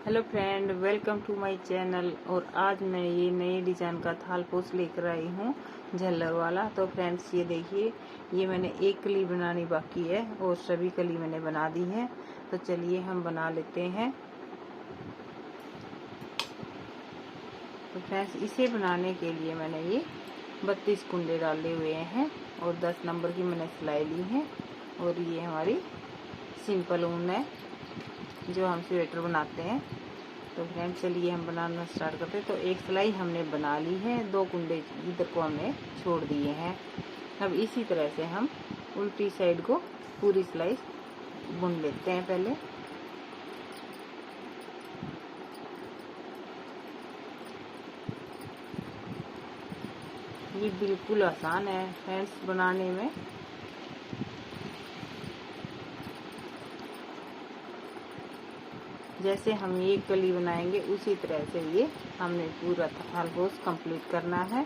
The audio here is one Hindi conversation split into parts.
Hello friend, welcome to my channel. और आज मैं ये नए डिजाइन का थाल पोस्ट लेकर आई हूँ, झल्लर वाला। तो फ्रेंड्स ये देखिए, ये मैंने एक कली बनानी बाकी है और सभी कली मैंने बना दी है। तो चलिए हम बना लेते हैं। तो फ्रेंड्स इसे बनाने के लिए मैंने ये 32 कुंडे डाले हुए हैं और 10 नंबर की मैंने सिलाई ली है। और ये हमारी सिंपल ऊन है जो हम स्वेटर बनाते हैं। तो फ्रेंड चलिए हम बनाना स्टार्ट करते हैं। तो एक सिलाई हमने बना ली है, 2 कुंडे इधर को हमने छोड़ दिए हैं। अब इसी तरह से हम उल्टी साइड को पूरी सिलाई बुन लेते हैं पहले। ये बिल्कुल आसान है फ्रेंड्स बनाने में। जैसे हम ये कली बनाएंगे उसी तरह से ये हमने पूरा थाल पोस्ट कंप्लीट करना है।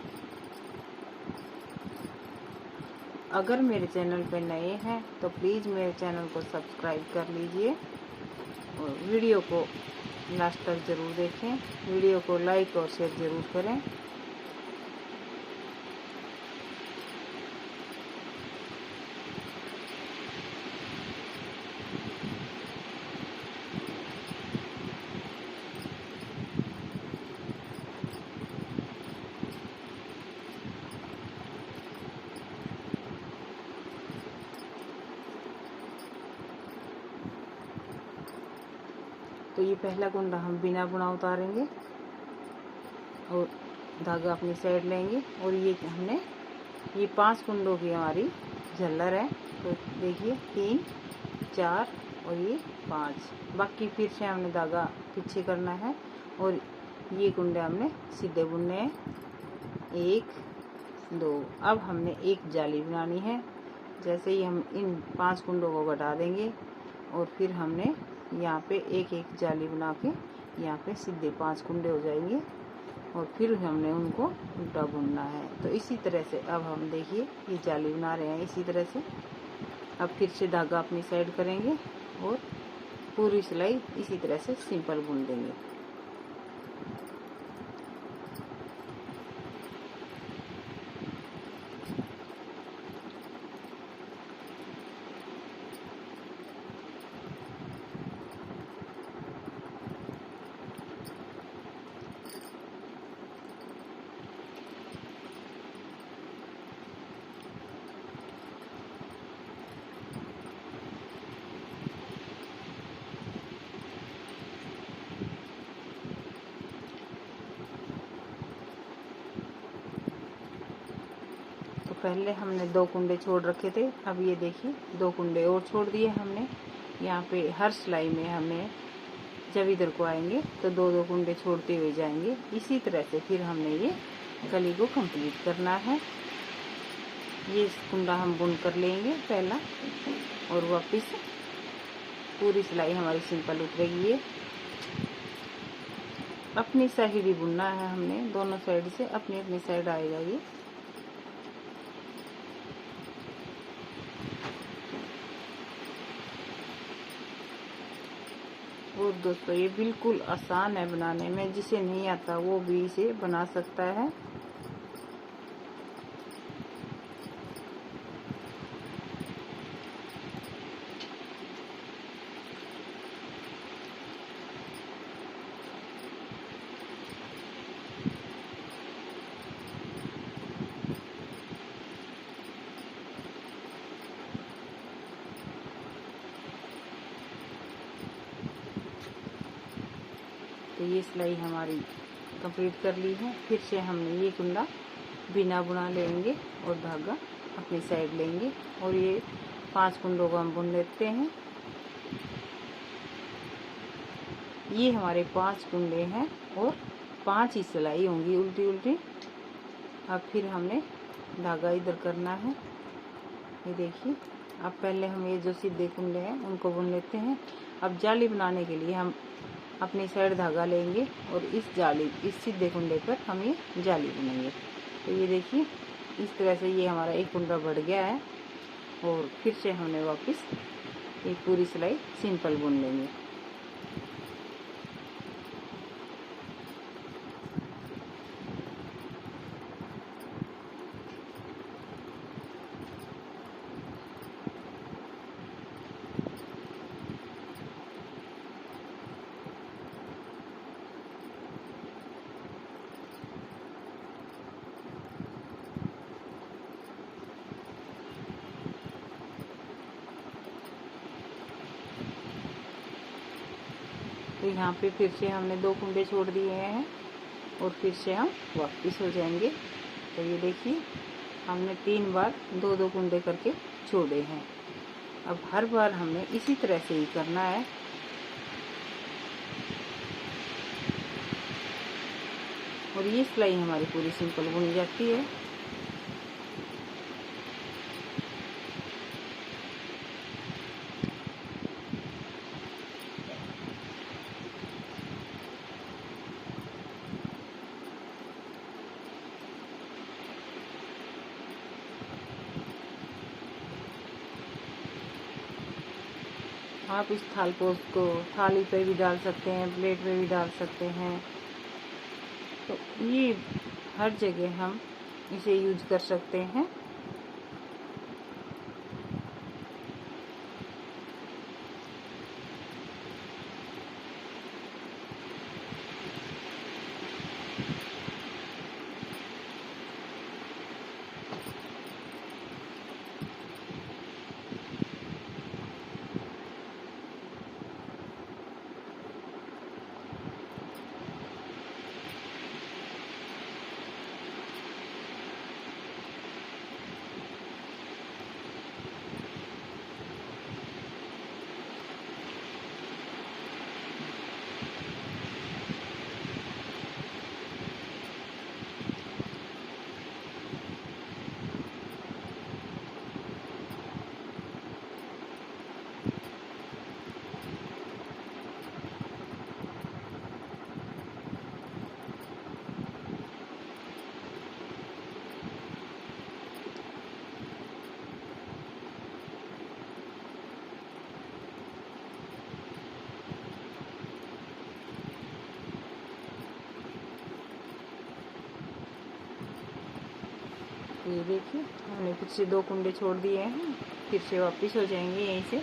अगर मेरे चैनल पे नए हैं तो प्लीज़ मेरे चैनल को सब्सक्राइब कर लीजिए और वीडियो को लास्ट तक ज़रूर देखें। वीडियो को लाइक और शेयर ज़रूर करें। तो ये पहला कुंडा हम बिना बुना उतारेंगे और धागा अपनी साइड लेंगे। और ये हमने ये 5 कुंडों की हमारी झल्लर है। तो देखिए 3, 4 और ये 5। बाकी फिर से हमने धागा पीछे करना है और ये कुंडे हमने सीधे बुनने हैं। 1, 2। अब हमने एक जाली बनानी है। जैसे ही हम इन 5 कुंडों को घटा देंगे और फिर हमने यहाँ पे एक एक जाली बना के यहाँ पे सीधे 5 कुंडे हो जाएंगे और फिर हमने उनको उल्टा बुनना है। तो इसी तरह से अब हम देखिए ये जाली बना रहे हैं इसी तरह से। अब फिर से धागा अपनी साइड करेंगे और पूरी सिलाई इसी तरह से सिंपल बुन देंगे। पहले हमने 2 कुंडे छोड़ रखे थे। अब ये देखिए 2 कुंडे और छोड़ दिए हमने। यहाँ पे हर सिलाई में हमें जब इधर को आएंगे तो 2-2 कुंडे छोड़ते हुए जाएंगे। इसी तरह से फिर हमने ये कली को कंप्लीट करना है। ये कुंडा हम बुन कर लेंगे पहला और वापस पूरी सिलाई हमारी सिंपल उतरेगी। ये अपनी साइड ही बुनना है हमने, दोनों साइड से अपनी अपनी साइड आएगा ये। और दोस्तों ये बिल्कुल आसान है बनाने में, जिसे नहीं आता वो भी इसे बना सकता है। तो ये सिलाई हमारी कंप्लीट कर ली है। फिर से हमने ये कुंडा बिना बुना लेंगे और धागा अपनी साइड लेंगे और ये 5 कुंडों को हम बुन लेते हैं। ये हमारे 5 कुंडे हैं और 5 ही सिलाई होंगी उल्टी उल्टी। अब फिर हमने धागा इधर करना है। ये देखिए, अब पहले हम ये जो सीधे कुंडे हैं उनको बुन लेते हैं। अब जाली बनाने के लिए हम अपनी साइड धागा लेंगे और इस सीधे कुंडे पर हम ये जाली बुनेंगे। तो ये देखिए इस तरह से ये हमारा एक कुंडा बढ़ गया है और फिर से हमने वापस ये पूरी सिलाई सिंपल बुन लेंगे। यहाँ पे फिर से हमने 2 कुंडे छोड़ दिए हैं और फिर से हम वापस हो जाएंगे। तो ये देखिए हमने 3 बार 2-2 कुंडे करके छोड़े हैं। अब हर बार हमें इसी तरह से ही करना है। और ये सिलाई हमारी पूरी सिंपल बुनी जाती है। आप इस थालपोश को थाली पे भी डाल सकते हैं, प्लेट पे भी डाल सकते हैं। तो ये हर जगह हम इसे यूज कर सकते हैं। ये देखिए हमने फिर से 2 कुंडे छोड़ दिए हैं, फिर से वापस हो जाएंगे यहीं से।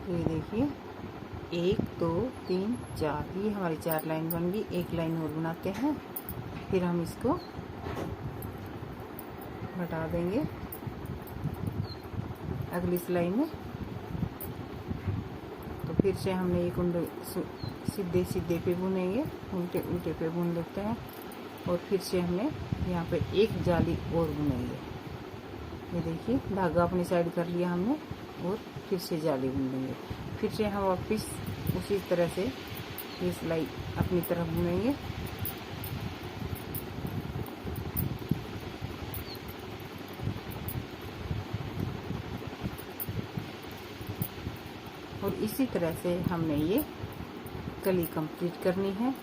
ये देखिए 1 2 3 4 ये हमारी 4 लाइन बन गई। एक लाइन और बनाते हैं, फिर हम इसको हटा देंगे अगली सिलाई में। तो फिर से हमने ये कुंडे सीधे सीधे पे बुनेंगे, उल्टे उल्टे पे बुन लेते हैं और फिर से हमने यहाँ पे एक जाली और बुनेंगे। ये देखिए धागा अपनी साइड कर लिया हमने और फिर से जाली बुन देंगे। फिर से हम वापस उसी तरह से ये सिलाई अपनी तरफ बुनेंगे। और इसी तरह से हमने ये कली कंप्लीट करनी है।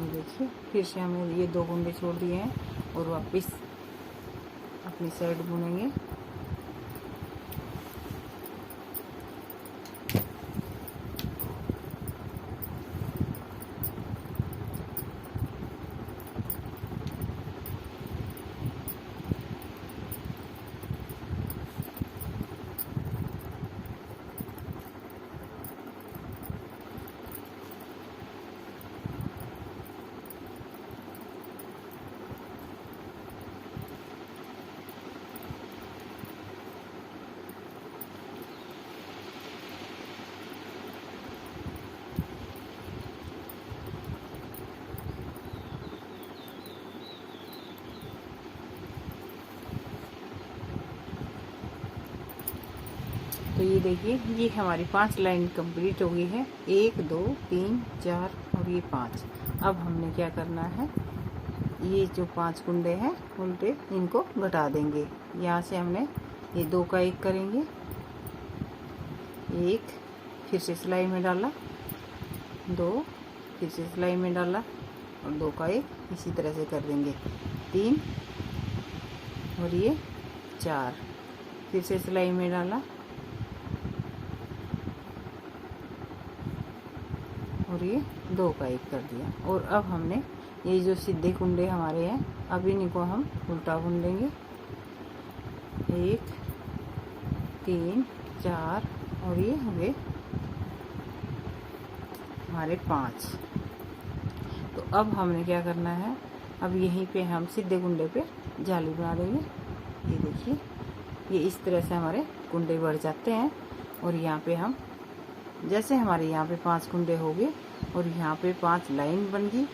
देखिए फिर से हमने ये 2 कुंडे छोड़ दिए हैं और वापस अपनी साइड बुनेंगे। तो ये देखिए, ये हमारी 5 लाइन कंप्लीट हो गई है। 1 2 3 4 और ये 5। अब हमने क्या करना है, ये जो 5 कुंडे हैं उल्टे, इनको घटा देंगे। यहाँ से हमने ये 2 का 1 करेंगे, 1 फिर से सिलाई में डाला, 2 फिर से सिलाई में डाला और 2 का 1, इसी तरह से कर देंगे। 3 और ये 4 फिर से सिलाई में डाला और ये 2 का 1 कर दिया। और अब हमने ये जो सीधे कुंडे हमारे हैं, अब इनको हम उल्टा बुन लेंगे। 1 3 4 और ये हो गए हमारे 5। तो अब हमने क्या करना है, अब यहीं पे हम सीधे कुंडे पे जाली बना देंगे। ये देखिए, ये इस तरह से हमारे कुंडे बढ़ जाते हैं। और यहाँ पे हम, जैसे हमारे यहाँ पे 5 कुंडे हो गए और यहाँ पे 5 लाइन बन गई,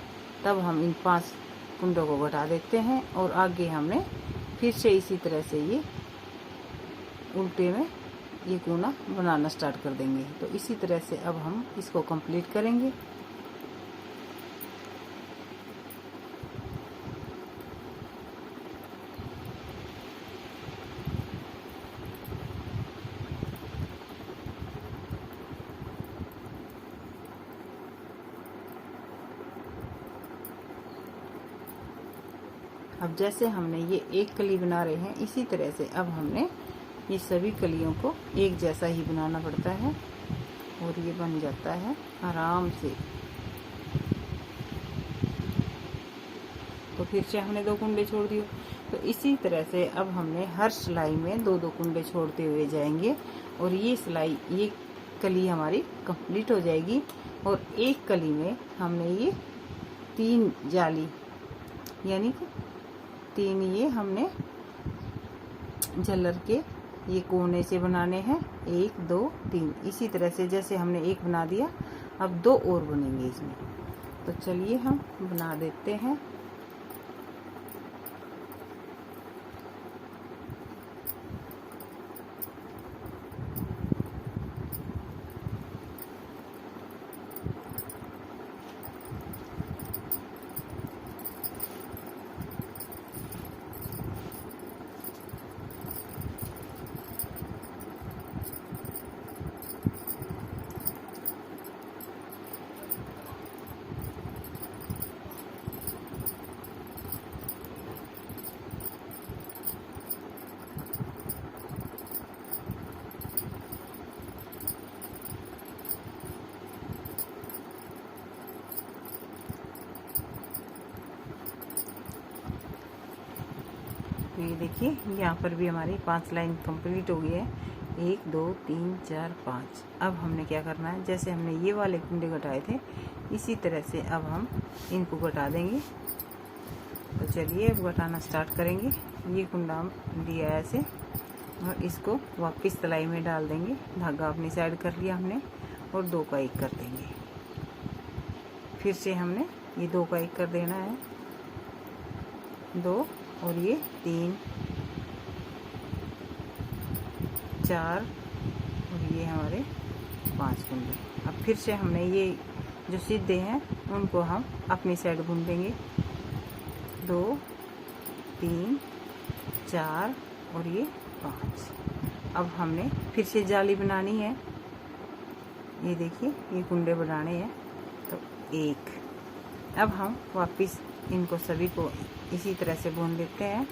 तब हम इन 5 कुंडों को घटा देते हैं और आगे हमने फिर से इसी तरह से ये उल्टे में ये कोना बनाना स्टार्ट कर देंगे। तो इसी तरह से अब हम इसको कंप्लीट करेंगे। अब जैसे हमने ये एक कली बना रहे हैं, इसी तरह से अब हमने ये सभी कलियों को एक जैसा ही बनाना पड़ता है और ये बन जाता है आराम से। तो फिर से हमने 2 कुंडे छोड़ दिए। तो इसी तरह से अब हमने हर सिलाई में 2-2 कुंडे छोड़ते हुए जाएंगे और ये सिलाई, ये कली हमारी कंप्लीट हो जाएगी। और एक कली में हमने ये 3 जाली, यानी कि 3 ये हमने झल्लर के ये कोने से बनाने हैं। 1 2 3, इसी तरह से जैसे हमने एक बना दिया, अब 2 और बनेंगे इसमें। तो चलिए हम बना देते हैं। तो ये देखिए, यहाँ पर भी हमारी 5 लाइन कंप्लीट हो गई है। 1 2 3 4 5। अब हमने क्या करना है, जैसे हमने ये वाले कुंडे घटाए थे, इसी तरह से अब हम इनको घटा देंगे। तो चलिए अब घटाना स्टार्ट करेंगे। ये कुंडा हम लिया ऐसे और इसको वापस सिलाई में डाल देंगे। धागा अपनी साइड कर लिया हमने और 2 का 1 कर देंगे। फिर से हमने ये 2 का 1 कर देना है, 2 और ये 3 4 और ये हमारे 5 कुंडे। अब फिर से हमने ये जो सीधे हैं उनको हम अपनी साइड बुन देंगे। 2 3 4 और ये 5। अब हमने फिर से जाली बनानी है। ये देखिए, ये कुंडे बनाने हैं। तो 1। अब हम वापस इनको सभी को इसी तरह से बुन लेते हैं।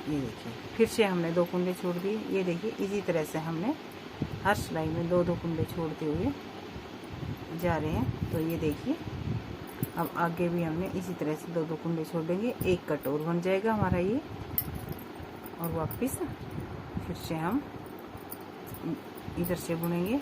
ये देखिए, फिर से हमने 2 कुंडे छोड़ दिए। ये देखिए, इसी तरह से हमने हर सिलाई में 2-2 कुंडे छोड़ते हुए जा रहे हैं। तो ये देखिए, अब आगे भी हमने इसी तरह से 2-2 कुंडे छोड़ देंगे। एक कट और बन जाएगा हमारा ये। और वापस फिर से हम इधर से बुनेंगे।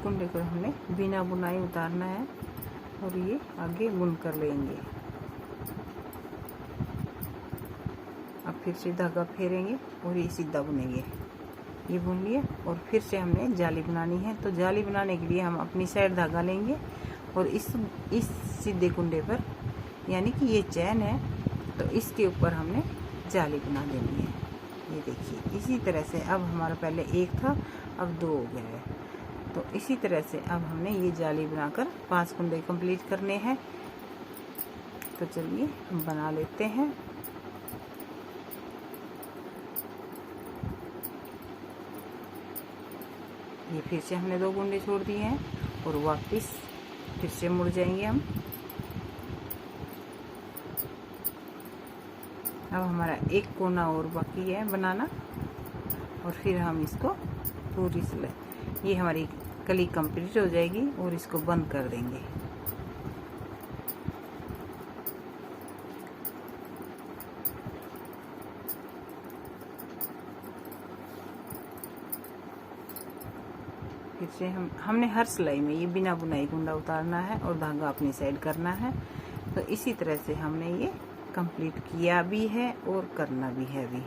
कुंडे को हमने बिना बुनाई उतारना है और ये आगे बुन कर लेंगे। अब फिर से धागा फेरेंगे और ये सीधा बुनेंगे। ये बुन लिया और फिर से हमने जाली बनानी है। तो जाली बनाने के लिए हम अपनी साइड धागा लेंगे और इस सीधे कुंडे पर, यानी कि ये चैन है, तो इसके ऊपर हमने जाली बना देनी है। ये देखिए, इसी तरह से अब हमारा पहले एक था, अब 2 हो गया है। तो इसी तरह से अब हमने ये जाली बनाकर 5 कुंडे कंप्लीट करने हैं। तो चलिए हम बना लेते हैं। ये फिर से हमने 2 कुंडे छोड़ दिए हैं और वापस फिर से मुड़ जाएंगे हम। अब हमारा एक कोना और बाकी है बनाना और फिर हम इसको पूरी सिलाई, ये हमारी कली कंप्लीट हो जाएगी और इसको बंद कर देंगे। फिर से हमने हर सिलाई में ये बिना बुनाई कुंडा उतारना है और धागा अपनी साइड करना है। तो इसी तरह से हमने ये कंप्लीट किया भी है और करना भी है अभी।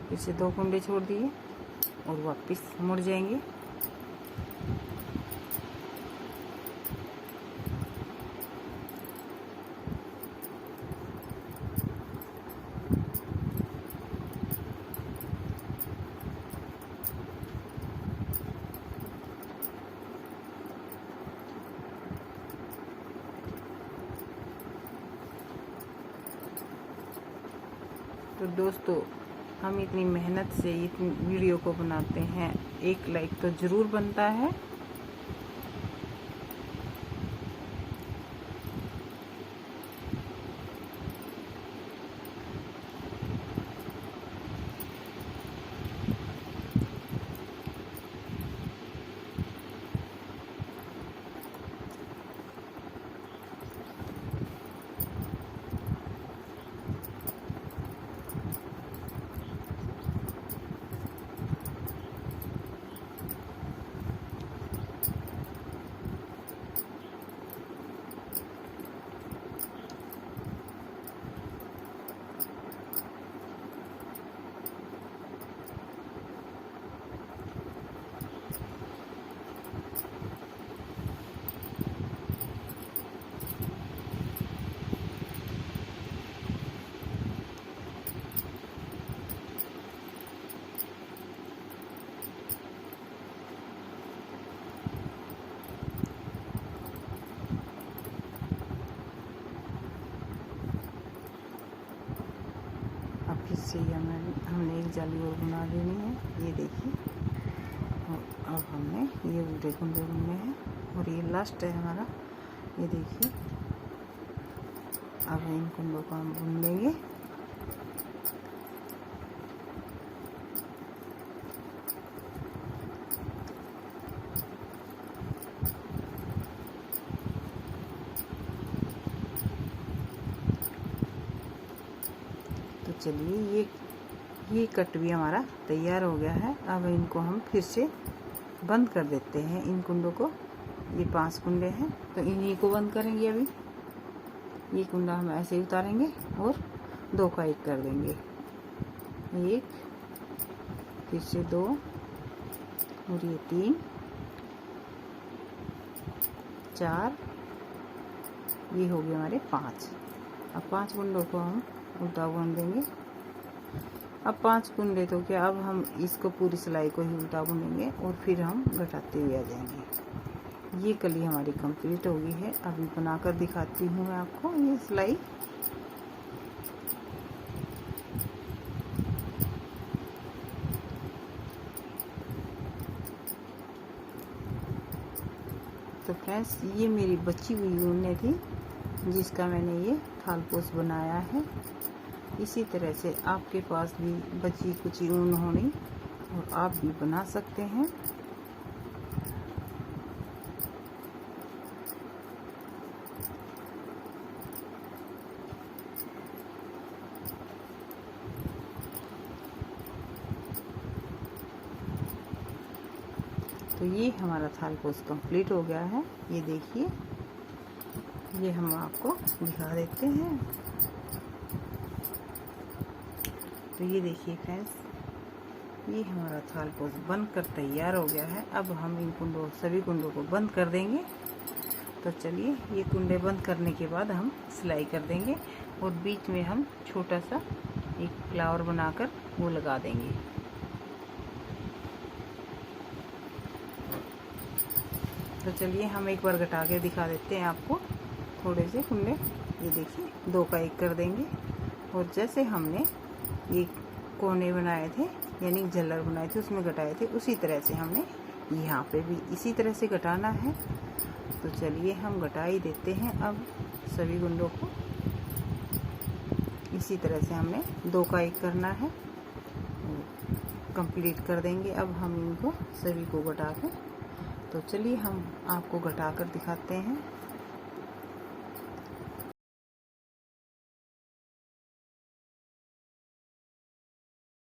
फिर से 2 कुंडे छोड़ दिए और वापस मुड़ जाएंगे। तो दोस्तों, हम इतनी मेहनत से इतनी वीडियो को बनाते हैं, 1 लाइक तो ज़रूर बनता है। फिर से हमने एक जाली और बना देनी है। ये देखिए, और अब हमने ये उल्टे कुंडे बुनने हैं और ये लास्ट है हमारा। ये देखिए, अब इन कुंडों को हम बुन लेंगे। चलिए, ये कट भी हमारा तैयार हो गया है। अब इनको हम फिर से बंद कर देते हैं, इन कुंडों को। ये 5 कुंडे हैं तो इन्हीं को बंद करेंगे। अभी ये कुंडा हम ऐसे ही उतारेंगे और 2 का 1 कर देंगे। 1, फिर से 2 और ये 3, 4, ये हो गए हमारे 5। अब 5 कुंडों को हम उल्टा बुन देंगे। अब 5 कुंडे तो क्या, अब हम इसको पूरी सिलाई को ही उल्टा बुनेंगे और फिर हम घटाते हुए आ जाएंगे। ये कली हमारी कंप्लीट हो गई है। अभी बनाकर दिखाती हूँ मैं आपको ये सिलाई। तो फ्रेंड्स, ये मेरी बची हुई ऊन थी जिसका मैंने ये थालपोश बनाया है। इसी तरह से आपके पास भी बची कुछ ऊन होनी और आप भी बना सकते हैं। तो ये हमारा थालपोस कंप्लीट हो गया है। ये देखिए, ये हम आपको दिखा देते हैं। तो ये देखिए फ्रेंड्स, ये हमारा थालपोस बनकर तैयार हो गया है। अब हम इन सभी कुंडों को बंद कर देंगे। तो चलिए, ये कुंडे बंद करने के बाद हम सिलाई कर देंगे और बीच में हम छोटा सा एक फ्लावर बनाकर वो लगा देंगे। तो चलिए, हम एक बार घटा के दिखा देते हैं आपको थोड़े से कुंडे। ये देखिए, 2 का 1 कर देंगे और जैसे हमने ये कोने बनाए थे यानी झल्लर बनाए थे उसमें घटाए थे, उसी तरह से हमने यहाँ पे भी इसी तरह से घटाना है। तो चलिए, हम घटा ही देते हैं अब सभी कुंडों को। इसी तरह से हमने 2 का 1 करना है, कंप्लीट कर देंगे। अब हम इनको सभी को घटा के, तो चलिए हम आपको घटा कर दिखाते हैं।